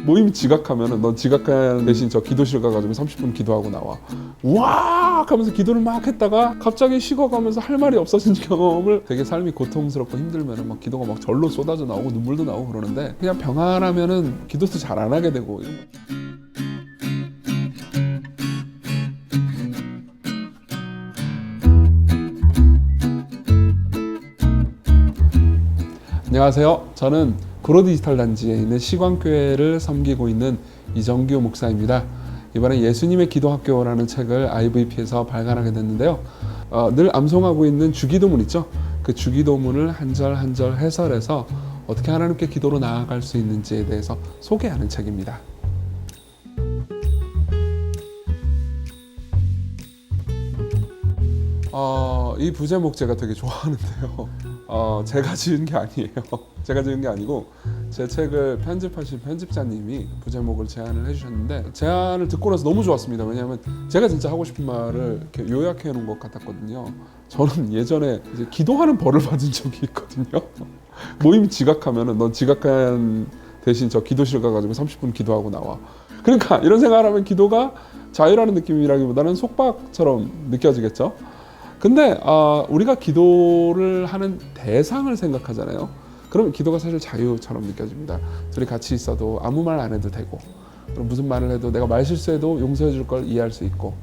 모임 지각하면은 넌 지각한 대신 저 기도실 가가지고 30분 기도하고 나와. 와 하면서 기도를 막 했다가 갑자기 식어가면서 할 말이 없어진 경험을, 되게 삶이 고통스럽고 힘들면은 막 기도가 막 절로 쏟아져 나오고 눈물도 나오고 그러는데, 그냥 평안하면은 기도도 잘 안 하게 되고. 안녕하세요. 저는 구로디지털 단지에 있는 시광교회를 섬기고 있는 이정규 목사입니다. 이번에 예수님의 기도학교라는 책을 IVP에서 발간하게 됐는데요. 늘 암송하고 있는 주기도문 있죠? 그 주기도문을 한 절 한 절 해설해서 어떻게 하나님께 기도로 나아갈 수 있는지에 대해서 소개하는 책입니다. 이 부제목 제가 되게 좋아하는데요. 제가 지은 게 아니에요. 제가 지은 게 아니고 제 책을 편집하신 편집자님이 부제목을 제안을 해주셨는데, 제안을 듣고 나서 너무 좋았습니다. 왜냐하면 제가 진짜 하고 싶은 말을 이렇게 요약해 놓은 것 같았거든요. 저는 예전에 이제 기도하는 벌을 받은 적이 있거든요. 모임 지각하면은 넌 지각한 대신 저 기도실 가가지고 30분 기도하고 나와. 그러니까 이런 생각을 하면 기도가 자유라는 느낌이라기보다는 속박처럼 느껴지겠죠. 근데 우리가 기도를 하는 대상을 생각하잖아요. 그러면 기도가 사실 자유처럼 느껴집니다. 둘이 같이 있어도 아무 말 안 해도 되고, 그럼 무슨 말을 해도 내가 말 실수해도 용서해 줄 걸 이해할 수 있고,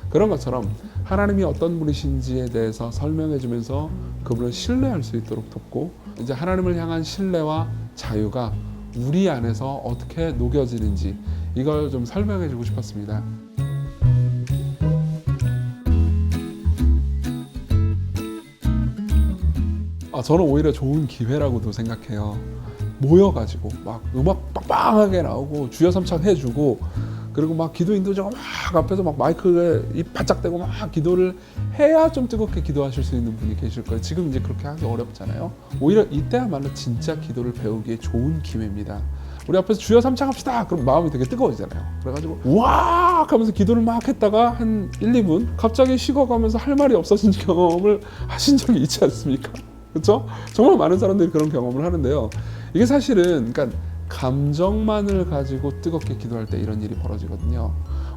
그런 것처럼 하나님이 어떤 분이신지에 대해서 설명해 주면서 그분을 신뢰할 수 있도록 돕고, 이제 하나님을 향한 신뢰와 자유가 우리 안에서 어떻게 녹여지는지 이걸 좀 설명해 주고 싶었습니다. 저는 오히려 좋은 기회라고도 생각해요. 모여가지고 막 음악 빵빵하게 나오고 주여 삼창 해주고, 그리고 막 기도 인도자가 막 앞에서 막 마이크에 입 바짝 대고 막 기도를 해야 좀 뜨겁게 기도하실 수 있는 분이 계실 거예요. 지금 이제 그렇게 하기 어렵잖아요. 오히려 이때야말로 진짜 기도를 배우기에 좋은 기회입니다. 우리 앞에서 주여 삼창 합시다. 그럼 마음이 되게 뜨거워지잖아요. 그래가지고 와 하면서 기도를 막 했다가 한 1, 2분 갑자기 식어가면서 할 말이 없어진 경험을 하신 적이 있지 않습니까? 그렇죠? 정말 많은 사람들이 그런 경험을 하는데요. 이게 사실은 그러니까 감정만을 가지고 뜨겁게 기도할 때 이런 일이 벌어지거든요.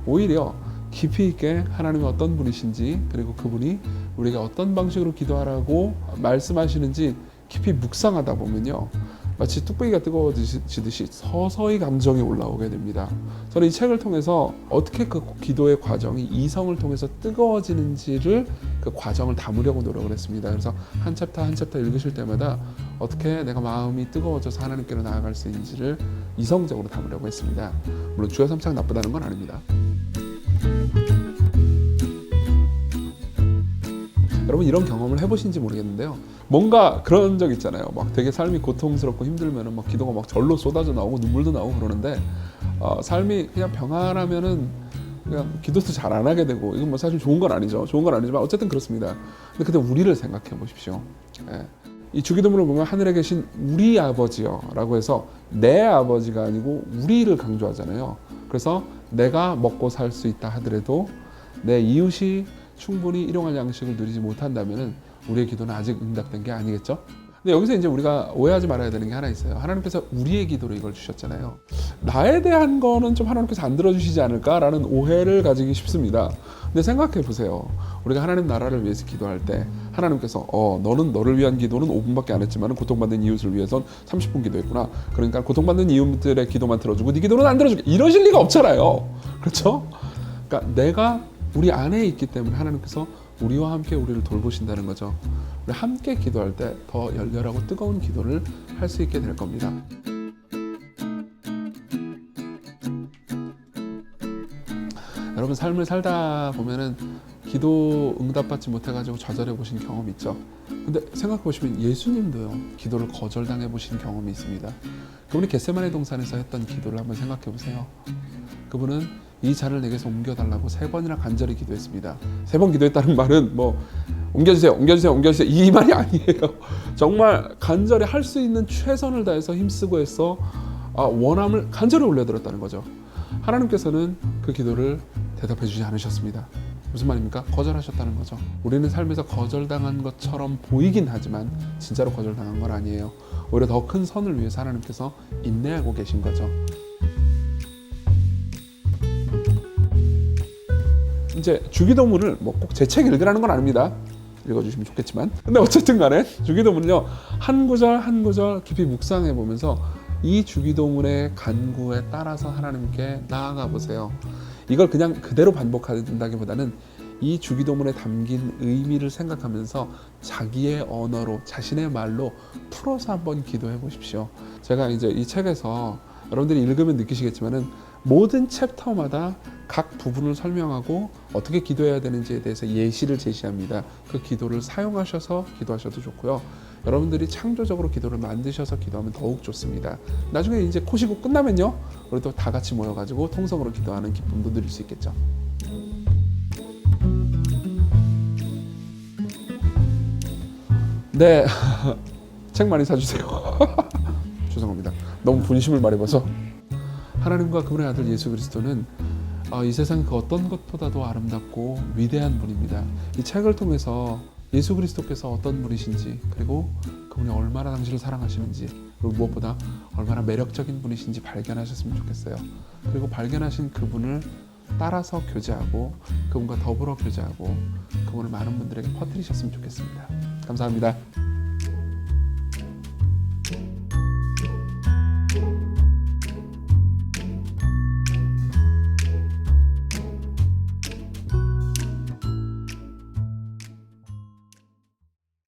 오히려 깊이 있게 하나님이 어떤 분이신지, 그리고 그분이 우리가 어떤 방식으로 기도하라고 말씀하시는지 깊이 묵상하다 보면요, 마치 뚝배기가 뜨거워지듯이 서서히 감정이 올라오게 됩니다. 저는 이 책을 통해서 어떻게 그 기도의 과정이 이성을 통해서 뜨거워지는지를, 그 과정을 담으려고 노력을 했습니다. 그래서 한 챕터 한 챕터 읽으실 때마다 어떻게 내가 마음이 뜨거워져서 하나님께로 나아갈 수 있는지를 이성적으로 담으려고 했습니다. 물론 주여 삼창 나쁘다는 건 아닙니다. 여러분 이런 경험을 해보신지 모르겠는데요. 뭔가 그런 적 있잖아요. 막 되게 삶이 고통스럽고 힘들면은 막 기도가 막 절로 쏟아져 나오고 눈물도 나오고 그러는데, 삶이 그냥 평안하면은 그냥 기도도 잘 안 하게 되고, 이건 뭐 사실 좋은 건 아니죠. 좋은 건 아니지만 어쨌든 그렇습니다. 근데 우리를 생각해 보십시오. 이 주기도문을 보면 하늘에 계신 우리 아버지여라고 해서 내 아버지가 아니고 우리를 강조하잖아요. 그래서 내가 먹고 살 수 있다 하더라도 내 이웃이 충분히 일용할 양식을 누리지 못한다면은 우리의 기도는 아직 응답된 게 아니겠죠? 근데 여기서 이제 우리가 오해하지 말아야 되는 게 하나 있어요. 하나님께서 우리의 기도로 이걸 주셨잖아요. 나에 대한 거는 좀 하나님께서 안 들어주시지 않을까라는 오해를 가지기 쉽습니다. 근데 생각해 보세요. 우리가 하나님 나라를 위해서 기도할 때 하나님께서 너는 너를 위한 기도는 5분밖에 안 했지만 고통받는 이웃을 위해선 30분 기도했구나. 그러니까 고통받는 이웃들의 기도만 들어주고 네 기도는 안 들어주게, 이러실 리가 없잖아요. 그렇죠? 그러니까 내가 우리 안에 있기 때문에 하나님께서 우리와 함께 우리를 돌보신다는 거죠. 우리 함께 기도할 때 더 열렬하고 뜨거운 기도를 할 수 있게 될 겁니다. 여러분 삶을 살다 보면은 기도 응답받지 못해가지고 좌절해 보신 경험 있죠? 근데 생각해 보시면 예수님도요, 기도를 거절당해 보신 경험이 있습니다. 그분이 겟세마네 동산에서 했던 기도를 한번 생각해 보세요. 그분은 이 잔을 내게서 옮겨달라고 3번이나 간절히 기도했습니다. 3번 기도했다는 말은 뭐 옮겨주세요, 옮겨주세요, 옮겨주세요 이 말이 아니에요. 정말 간절히 할 수 있는 최선을 다해서 힘쓰고 해서 원함을 간절히 올려드렸다는 거죠. 하나님께서는 그 기도를 대답해 주지 않으셨습니다. 무슨 말입니까? 거절하셨다는 거죠. 우리는 삶에서 거절당한 것처럼 보이긴 하지만 진짜로 거절당한 건 아니에요. 오히려 더 큰 선을 위해서 하나님께서 인내하고 계신 거죠. 이제 주기도문을 뭐 꼭 제 책 읽으라는 건 아닙니다. 읽어주시면 좋겠지만, 근데 어쨌든 간에 주기도문은요, 한 구절 한 구절 깊이 묵상해 보면서 이 주기도문의 간구에 따라서 하나님께 나아가 보세요. 이걸 그냥 그대로 반복한다기보다는 이 주기도문에 담긴 의미를 생각하면서 자기의 언어로, 자신의 말로 풀어서 한번 기도해 보십시오. 제가 이제 이 책에서 여러분들이 읽으면 느끼시겠지만은 모든 챕터마다 각 부분을 설명하고 어떻게 기도해야 되는지에 대해서 예시를 제시합니다. 그 기도를 사용하셔서 기도하셔도 좋고요. 여러분들이 창조적으로 기도를 만드셔서 기도하면 더욱 좋습니다. 나중에 이제 코시국 끝나면요, 우리 또 다 같이 모여가지고 통성으로 기도하는 기쁨도 누릴 수 있겠죠. 네, 책 많이 사주세요. 죄송합니다. 너무 분심을 말해봐서. 하나님과 그분의 아들 예수 그리스도는 이 세상 그 어떤 것보다도 아름답고 위대한 분입니다. 이 책을 통해서 예수 그리스도께서 어떤 분이신지, 그리고 그분이 얼마나 당신을 사랑하시는지, 그리고 무엇보다 얼마나 매력적인 분이신지 발견하셨으면 좋겠어요. 그리고 발견하신 그분을 따라서 교제하고 그분과 더불어 교제하고 그분을 많은 분들에게 퍼뜨리셨으면 좋겠습니다. 감사합니다.